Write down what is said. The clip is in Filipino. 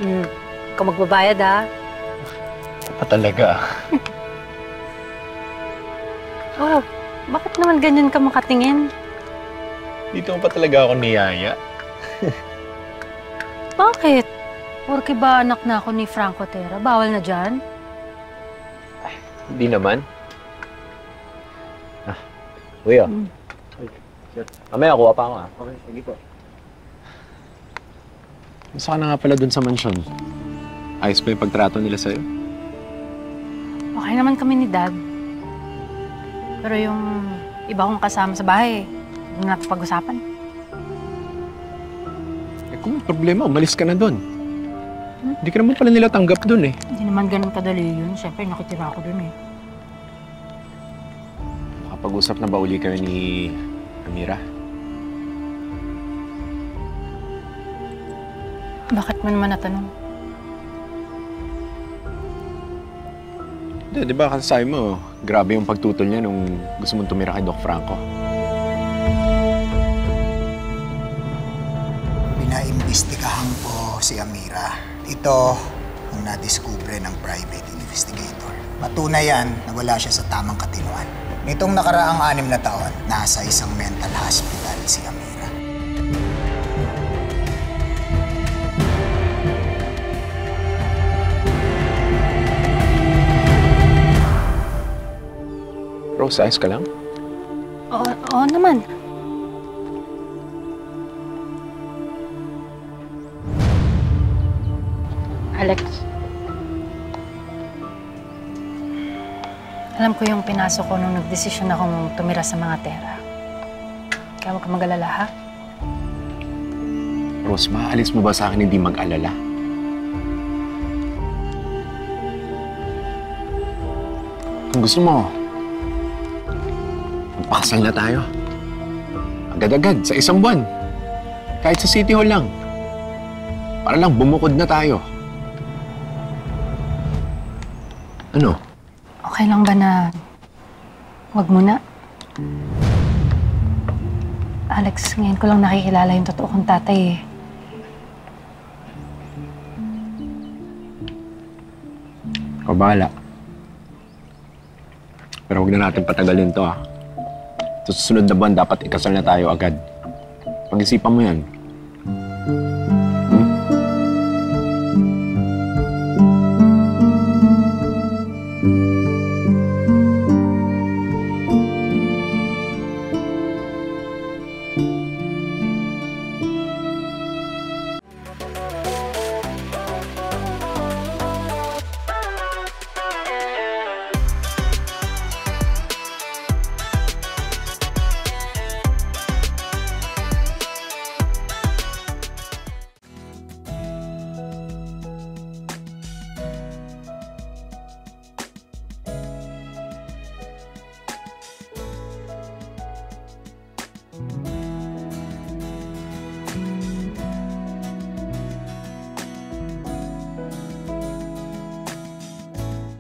Ikaw magbabayad, ha? Pa talaga. Oh, bakit naman ganyan ka makatingin? Dito pa talaga ako niyaya. Bakit? Porke ba anak na ako ni Franco Terra? Bawal na dyan? Hindi naman. Kuya. Mamaya, kuha pa ako, ha? Okay, sige po. Masa ka na nga pala dun sa mansyon? Ayos ba yung pagtrato nila sa'yo? Okay naman kami ni Dad. Pero yung iba kong kasama sa bahay, hindi na pag-usapan. Eh kung may problema, umalis ka na dun. Hindi ka naman pala nila tanggap dun eh. Hindi naman ganun kadali yun. Siyempre, nakitira ako dun eh. Makapag-usap na ba uli kayo ni Amira? Bakit mo naman natanong? Hindi, di ba kasasabi mo, grabe yung pagtutol niya nung gusto mong tumira kay Doc Franco. Pinaimbestigahan ko si Amira. Ito ang nadiskubre ng private investigator. Patunay yan na wala siya sa tamang katinuan. Nitong nakaraang 6 na taon, nasa isang mental hospital si Amira. Rose, ayos ka lang? Oo naman. Alex. Alam ko yung pinasok ko nung nagdesisyon akong tumira sa mga Terra. Kaya huwag ka mag-alala, ha? Rose, maaalis mo ba sa akin hindi mag-alala? Kung gusto mo, magpakasal na tayo. Agad-agad, sa 1 buwan. Kahit sa City Hall lang. Para lang bumukod na tayo. Ano? Okay lang ba na wag muna? Alex, ngayon ko lang nakikilala yung totoo kong tatay eh. Ikaw bahala. Pero huwag na natin patagalin to, ha? Sa susunod na buwan, dapat ikasal na tayo agad. Pag-isipan mo yan.